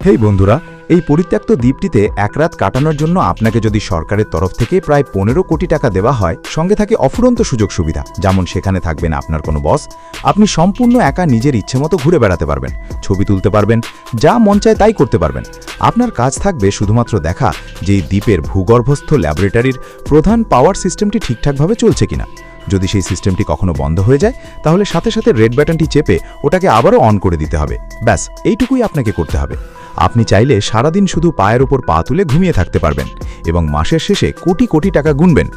হেই বন্ধুরা, এই পরিত্যক্ত দ্বীপটিতে এক রাত কাটানোর জন্য আপনাকে যদি সরকারের তরফ থেকে প্রায় 15 কোটি টাকা দেওয়া হয়, সঙ্গে থাকে অফুরন্ত সুযোগ সুবিধা, যেমন সেখানে থাকবেন আপনার কোনো বস, আপনি সম্পূর্ণ একা নিজের ইচ্ছেমতো ঘুরে বেড়াতে পারবেন, ছবি তুলতে পারবেন, যা মন চায় তাই করতে পারবেন। আপনার কাজ থাকবে শুধুমাত্র দেখা যে এই দ্বীপের ভূগর্ভস্থ ল্যাবরেটরির প্রধান পাওয়ার সিস্টেমটি ঠিকঠাকভাবে চলছে কিনা। যদি সেই সিস্টেমটি কখনো বন্ধ হয়ে যায়, তাহলে সাথে সাথে রেড বাটনটি চেপে ওটাকে আবারও অন করে দিতে হবে। ব্যাস, এইটুকুই আপনাকে করতে হবে। আপনি চাইলে সারাদিন শুধু পায়ের ওপর পা তুলে ঘুমিয়ে থাকতে পারবেন এবং মাসের শেষে কোটি কোটি টাকা গুনবেন।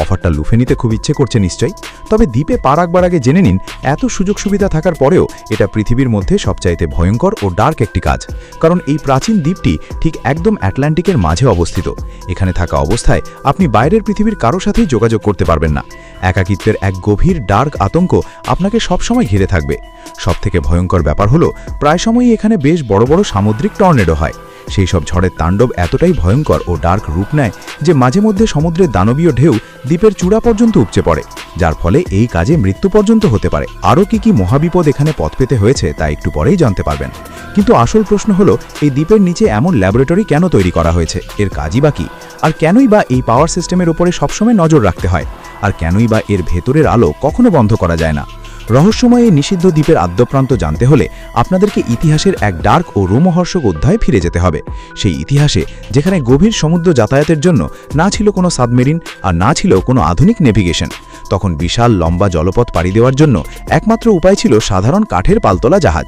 অফারটা লুফে নিতে খুব ইচ্ছে করছে নিশ্চয়ই। তবে দ্বীপে পা রাখবার আগে জেনে নিন, এত সুযোগ সুবিধা থাকার পরেও এটা পৃথিবীর মধ্যে সবচাইতে ভয়ঙ্কর ও ডার্ক একটি কাজ। কারণ এই প্রাচীন দ্বীপটি ঠিক একদম আটলান্টিকের মাঝে অবস্থিত। এখানে থাকা অবস্থায় আপনি বাইরের পৃথিবীর কারো সাথেই যোগাযোগ করতে পারবেন না। একাকিত্বের এক গভীর ডার্ক আতঙ্ক আপনাকে সবসময় ঘিরে থাকবে। সবথেকে ভয়ঙ্কর ব্যাপার হলো, প্রায় সময়ই এখানে বেশ বড় বড় সামুদ্রিক টর্নেডো হয়। সেই সব ঝড়ের তাণ্ডব এতটাই ভয়ঙ্কর ও ডার্ক রূপ নেয় যে মাঝে মধ্যে সমুদ্রের দানবীয় ঢেউ দ্বীপের চূড়া পর্যন্ত উপচে পড়ে, যার ফলে এই কাজে মৃত্যু পর্যন্ত হতে পারে। আরও কি মহাবিপদ এখানে পথ পেতে হয়েছে তা একটু পরেই জানতে পারবেন। কিন্তু আসল প্রশ্ন হলো, এই দ্বীপের নিচে এমন ল্যাবরেটরি কেন তৈরি করা হয়েছে, এর কাজই বা কী? আর কেনই বা এই পাওয়ার সিস্টেমের উপরে সবসময় নজর রাখতে হয়? আর কেনই বা এর ভেতরের আলো কখনো বন্ধ করা যায় না? রহস্যময় এই নিষিদ্ধ দ্বীপের আদ্যপ্রান্ত জানতে হলে আপনাদেরকে ইতিহাসের এক ডার্ক ও রোমহর্ষক অধ্যায়ে ফিরে যেতে হবে। সেই ইতিহাসে যেখানে গভীর সমুদ্র যাতায়াতের জন্য না ছিল কোনো সাবমেরিন আর না ছিল কোনো আধুনিক নেভিগেশন। তখন বিশাল লম্বা জলপথ পাড়ি দেওয়ার জন্য একমাত্র উপায় ছিল সাধারণ কাঠের পালতোলা জাহাজ।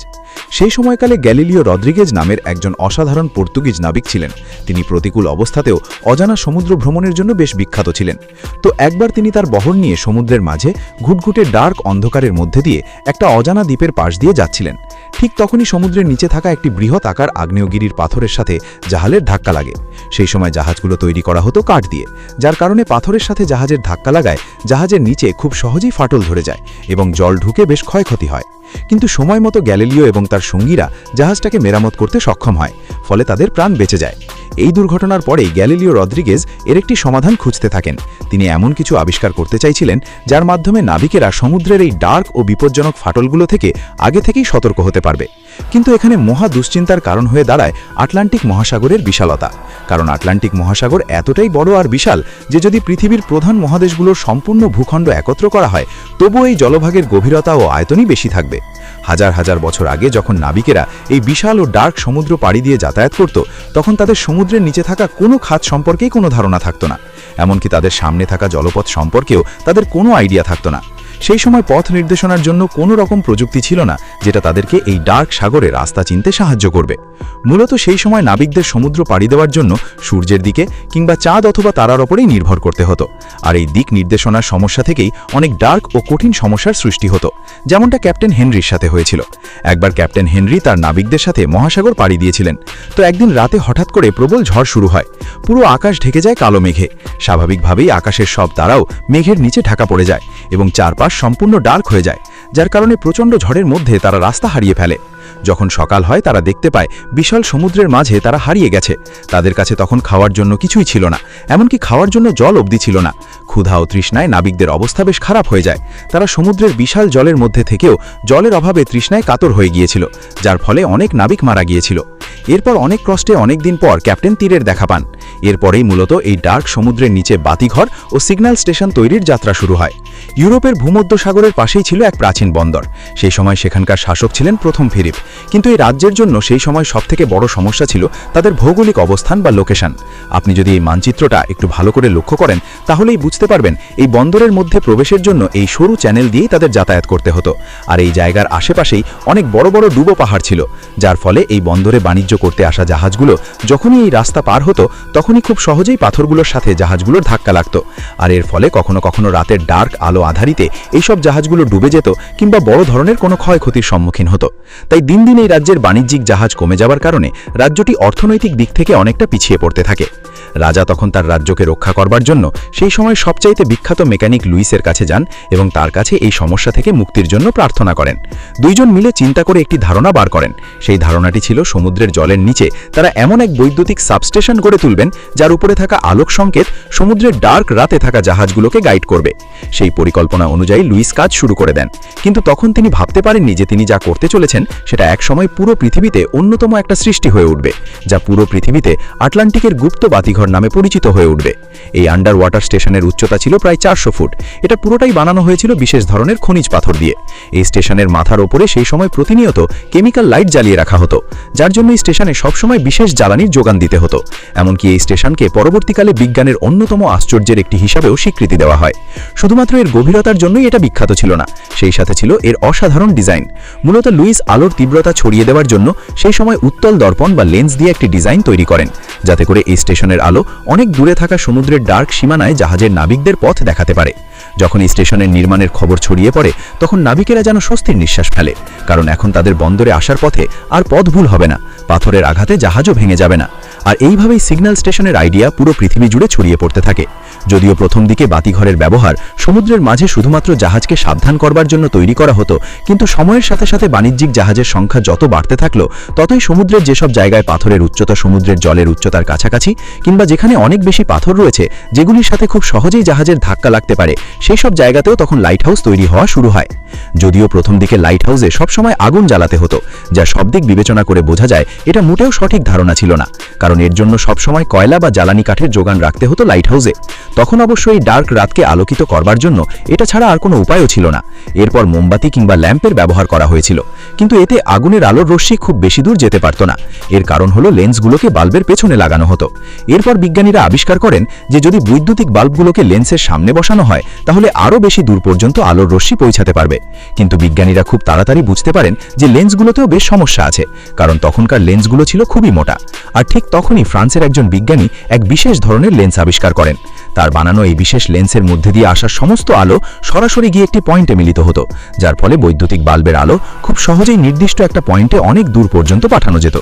সেই সময়কালে গ্যালিলিও রদ্রিগেজ নামের একজন অসাধারণ পর্তুগিজ নাবিক ছিলেন। তিনি প্রতিকূল অবস্থাতেও অজানা সমুদ্র ভ্রমণের জন্য বেশ বিখ্যাত ছিলেন। তো একবার তিনি তার বহর নিয়ে সমুদ্রের মাঝে ঘুটঘুটে ডার্ক অন্ধকারের মধ্যে দিয়ে একটা অজানা দ্বীপের পাশ দিয়ে যাচ্ছিলেন। ঠিক তখনই সমুদ্রের নিচে থাকা একটি বৃহৎ আকার আগ্নেয়গিরির পাথরের সাথে জাহাজের ধাক্কা লাগে। সেই সময় জাহাজগুলো তৈরি করা হতো কাঠ দিয়ে, যার কারণে পাথরের সাথে জাহাজের ধাক্কা লাগায় জাহাজের নিচে খুব সহজেই ফাটল ধরে যায় এবং জল ঢুকে বেশ ক্ষয়ক্ষতি হয়। কিন্তু সময় মতো গ্যালিলিও এবং তার সঙ্গীরা জাহাজটাকে মেরামত করতে সক্ষম হয়, ফলে তাদের প্রাণ বেঁচে যায়। এই দুর্ঘটনার পরেই গ্যালিলিও রদ্রিগেজ এর একটি সমাধান খুঁজতে থাকেন। তিনি এমন কিছু আবিষ্কার করতে চাইছিলেন যার মাধ্যমে নাবিকেরা সমুদ্রের এই ডার্ক ও বিপজ্জনক ফাটলগুলো থেকে আগে থেকেই সতর্ক হতে পারবে। কিন্তু এখানে মহা দুশ্চিন্তার কারণ হয়ে দাঁড়ায় আটলান্টিক মহাসাগরের বিশালতা। কারণ আটলান্টিক মহাসাগর এতটাই বড় আর বিশাল যে যদি পৃথিবীর প্রধান মহাদেশগুলোর সম্পূর্ণ ভূখণ্ড একত্র করা হয়, তবুও এই জলভাগের গভীরতা ও আয়তনই বেশি থাকবে। হাজার হাজার বছর আগে যখন নাবিকেরা এই বিশাল ও ডার্ক সমুদ্র পাড়ি দিয়ে যাতায়াত করত, তখন তাদের সমুদ্রের নিচে থাকা কোনো খাত সম্পর্কেই কোনো ধারণা থাকতো না। এমনকি তাদের সামনে থাকা জলপথ সম্পর্কেও তাদের কোনো আইডিয়া থাকতো না। সেই সময় পথ নির্দেশনার জন্য কোনো রকম প্রযুক্তি ছিল না যেটা তাদেরকে এই ডার্ক সাগরে রাস্তা চিনতে সাহায্য করবে। মূলত সেই সময় নাবিকদের সমুদ্র পাড়ি দেওয়ার জন্য সূর্যের দিকে কিংবা চাঁদ অথবা তারার ওপরেই নির্ভর করতে হতো। আর এই দিক নির্দেশনার সমস্যা থেকেই অনেক ডার্ক ও কঠিন সমস্যার সৃষ্টি হতো, যেমনটা ক্যাপ্টেন হেনরির সাথে হয়েছিল। একবার ক্যাপ্টেন হেনরি তার নাবিকদের সাথে মহাসাগর পাড়ি দিয়েছিলেন। তো একদিন রাতে হঠাৎ করে প্রবল ঝড় শুরু হয়। পুরো আকাশ ঢেকে যায় কালো মেঘে। স্বাভাবিকভাবেই আকাশের সব তারাও মেঘের নিচে ঢাকা পড়ে যায় এবং চারপাশ সম্পূর্ণ ডার্ক হয়ে যায়, যার কারণে প্রচণ্ড ঝড়ের মধ্যে তারা রাস্তা হারিয়ে ফেলে। যখন সকাল হয় তারা দেখতে পায় বিশাল সমুদ্রের মাঝে তারা হারিয়ে গেছে। তাদের কাছে তখন খাওয়ার জন্য কিছুই ছিল না, এমনকি খাওয়ার জন্য জল অবধি ছিল না। ক্ষুধা ও তৃষ্ণায় নাবিকদের অবস্থা বেশ খারাপ হয়ে যায়। তারা সমুদ্রের বিশাল জলের মধ্যে থেকেও জলের অভাবে তৃষ্ণায় কাতর হয়ে গিয়েছিল, যার ফলে অনেক নাবিক মারা গিয়েছিল। এরপর অনেক কষ্টে অনেক দিন পর ক্যাপ্টেন তীরের দেখা পান। এরপরেই মূলত এই ডার্ক সমুদ্রের নিচে বাতিঘর ও সিগন্যাল স্টেশন তৈরির যাত্রা শুরু হয়। ইউরোপের ভূমধ্যসাগরের পাশেই ছিল এক প্রাচীন বন্দর। সেই সময় সেখানকার শাসক ছিলেন প্রথম ফিলিপ। কিন্তু এই রাজ্যের জন্য সেই সময় সবথেকে বড় সমস্যা ছিল তাদের ভৌগোলিক অবস্থান বা লোকেশন। আপনি যদি এই মানচিত্রটা একটু ভালো করে লক্ষ্য করেন, তাহলেই বুঝতে পারবেন এই বন্দরের মধ্যে প্রবেশের জন্য এই সরু চ্যানেল দিয়েই তাদের যাতায়াত করতে হতো। আর এই জায়গার আশেপাশেই অনেক বড় বড় ডুবো পাহাড় ছিল, যার ফলে এই বন্দরে বাণিজ্য করতে আসা জাহাজগুলো যখনই এই রাস্তা পার হতো, তখনই খুব সহজেই পাথরগুলোর সাথে জাহাজগুলোর ধাক্কা লাগত। আর এর ফলে কখনো কখনো রাতের ডার্ক আলো আধারিতে এইসব জাহাজগুলো ডুবে যেত কিংবা বড় ধরনের কোনো ক্ষয়ক্ষতির সম্মুখীন হতো। তাই দিন দিন এই রাজ্যের বাণিজ্যিক জাহাজ কমে যাওয়ার কারণে রাজ্যটি অর্থনৈতিক দিক থেকে অনেকটা পিছিয়ে পড়তে থাকে। রাজা তখন তার রাজ্যকে রক্ষা করবার জন্য সেই সময় সবচাইতে বিখ্যাত মেকানিক লুইসের কাছে যান এবং তার কাছে এই সমস্যা থেকে মুক্তির জন্য প্রার্থনা করেন। দুইজন মিলে চিন্তা করে একটি ধারণা বার করেন। সেই ধারণাটি ছিল সমুদ্রের জলের নিচে তারা এমন এক বৈদ্যুতিক সাবস্টেশন গড়ে তুলবেন যার উপরে থাকা আলোক সংকেত সমুদ্রের ডার্ক রাতে থাকা জাহাজগুলোকে গাইড করবে। সেই পরিকল্পনা অনুযায়ী লুইস কাজ শুরু করে দেন, কিন্তু তখন তিনি ভাবতে পারেননি যে তিনি যা করতে চলেছেন সেটা একসময় পুরো পৃথিবীতে অন্যতম একটা সৃষ্টি হয়ে উঠবে, যা পুরো পৃথিবীতে আটলান্টিকের গুপ্ত বাতিঘর নামে পরিচিত হয়ে উঠবে। এই আন্ডার ওয়াটার স্টেশনের উচ্চতা ছিল প্রায় 400 ফুট। এটা পুরোটাই বানানো হয়েছিল বিশেষ ধরনের খনিজ পাথর দিয়ে। এই স্টেশনের মাথার ওপরে সেই সময় প্রতিনিয়ত কেমিক্যাল লাইট জ্বালিয়ে রাখা হতো, যার জন্য এই স্টেশনে সবসময় বিশেষ জ্বালানির যোগান দিতে হতো। এমনকি এই স্টেশনকে পরবর্তীকালে বিজ্ঞানের অন্যতম আশ্চর্যের একটি হিসাবেও স্বীকৃতি দেওয়া হয়। শুধুমাত্র এর গভীরতার জন্যই এটা বিখ্যাত ছিল না, সেই সাথে ছিল এর অসাধারণ ডিজাইন। মূলত লুইস আলোর তীব্রতা ছড়িয়ে দেওয়ার জন্য সেই সময় উত্তল দর্পণ বা লেন্স দিয়ে একটি ডিজাইন তৈরি করেন, যাতে করে এই স্টেশনের আলো অনেক দূরে থাকা সমুদ্রের ডার্ক সীমানায় জাহাজের নাবিকদের পথ দেখাতে পারে। যখন এই স্টেশনের নির্মাণের খবর ছড়িয়ে পড়ে তখন নাবিকেরা যেন স্বস্তির নিঃশ্বাস ফেলে, কারণ এখন তাদের বন্দরে আসার পথে আর পথ ভুল হবে না, পাথরের আঘাতে জাহাজও ভেঙে যাবে না। আর এইভাবেই সিগন্যাল স্টেশনের আইডিয়া পুরো পৃথিবী জুড়ে ছড়িয়ে পড়তে থাকে। যদিও প্রথম দিকে বাতিঘরের ব্যবহার সমুদ্রের মাঝে শুধুমাত্র জাহাজকে সাবধান করবার জন্য তৈরি করা হতো, কিন্তু সময়ের সাথে সাথে বাণিজ্যিক জাহাজের সংখ্যা যত বাড়তে থাকলো ততই সমুদ্রের যেসব জায়গায় পাথরের উচ্চতা সমুদ্রের জলের উচ্চতার কাছাকাছি কিংবা যেখানে অনেক বেশি পাথর রয়েছে যেগুলির সাথে খুব সহজেই জাহাজের ধাক্কা লাগতে পারে, সেই সব জায়গাতেও তখন লাইট হাউস তৈরি হওয়া শুরু হয়। যদিও প্রথম দিকে লাইট হাউসে সবসময় আগুন জ্বালাতে হতো, যা সব দিক বিবেচনা করে বোঝা যায় এটা মোটেও সঠিক ধারণা ছিল না, কারণ এর জন্য সবসময় কয়লা বা জ্বালানি কাঠের যোগান রাখতে হতো লাইট হাউসে। তখন অবশ্য এই ডার্ক রাতকে আলোকিত করবার জন্য এটা ছাড়া আর কোনো উপায়ও ছিল না। এরপর মোমবাতি কিংবা ল্যাম্পের ব্যবহার করা হয়েছিল, কিন্তু এতে আগুনের আলোর রশ্মি খুব বেশি দূর যেতে পারত না। এর কারণ হলো লেন্সগুলোকে বাল্বের পেছনে লাগানো হতো। এরপর বিজ্ঞানীরা আবিষ্কার করেন যে যদি বৈদ্যুতিক বাল্বগুলোকে লেন্সের সামনে বসানো হয় তাহলে আরও বেশি দূর পর্যন্ত আলোর রশ্মি পৌঁছাতে পারবে। কিন্তু বিজ্ঞানীরা খুব তাড়াতাড়ি বুঝতে পারেন যে লেন্সগুলোতেও বেশ সমস্যা আছে, কারণ তখনকার লেন্সগুলো ছিল খুবই মোটা। আর ঠিক তখনই ফ্রান্সের একজন বিজ্ঞানী এক বিশেষ ধরনের লেন্স আবিষ্কার করেন। তার বানানো এই বিশেষ লেন্সের মধ্যে দিয়ে আসা সমস্ত আলো সরাসরি গিয়ে একটি পয়েন্টে মিলিত হতো, যার ফলে বৈদ্যুতিক বাল্বের আলো খুব সহজেই নির্দিষ্ট একটা পয়েন্টে অনেক দূর পর্যন্ত পাঠানো যেত।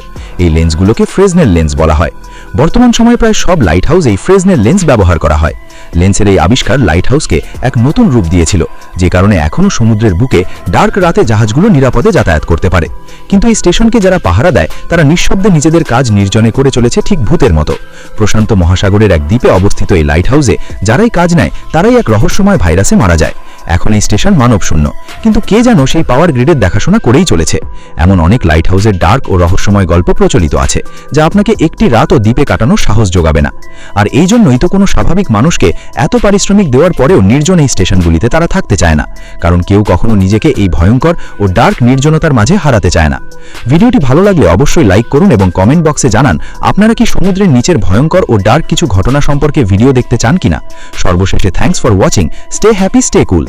এই লেন্সগুলোকে ফ্রেজনেল লেন্স বলা হয়। বর্তমান সময়ে প্রায় সব লাইট হাউস এই ফ্রেজনেল লেন্স ব্যবহার করা হয়। লেন্সের এই আবিষ্কার লাইট হাউসকে এক নতুন রূপ দিয়েছিল, যে কারণে এখনও সমুদ্রের বুকে ডার্ক রাতে জাহাজগুলো নিরাপদে যাতায়াত করতে পারে। কিন্তু এই স্টেশনকে যারা পাহারা দেয় তারা নিঃশব্দে নিজেদের কাজ নির্জনে করে চলেছে, ঠিক ভূতের মতো। প্রশান্ত মহাসাগরের এক দ্বীপে অবস্থিত এই লাইট হাউসে যারাই কাজ নেয় তারাই এক রহস্যময় ভাইরাসে মারা যায়। এখন এই স্টেশন মানবশূন্য, কিন্তু কে যেন সেই পাওয়ার গ্রিডের দেখাশোনা করেই চলেছে। এমন অনেক লাইট হাউসের ডার্ক ও রহস্যময় গল্প প্রচলিত আছে, যা আপনাকে একটি রাতও দ্বীপে কাটানোর সাহস যোগাবে না। আর এই জন্যই তো কোনো স্বাভাবিক মানুষকে এত পারিশ্রমিক দেওয়ার পরেও নির্জন এই স্টেশনগুলিতে তারা থাকতে চায় না, কারণ কেউ কখনো নিজেকে এই ভয়ঙ্কর ও ডার্ক নির্জনতার মাঝে হারাতে চায় না। ভিডিওটি ভালো লাগলে অবশ্যই লাইক করুন এবং কমেন্ট বক্সে জানান আপনারা কি সমুদ্রের নিচের ভয়ঙ্কর ও ডার্ক কিছু ঘটনা সম্পর্কে ভিডিও দেখতে চান কিনা। সর্বশেষে thanks for watching, stay happy, stay cool.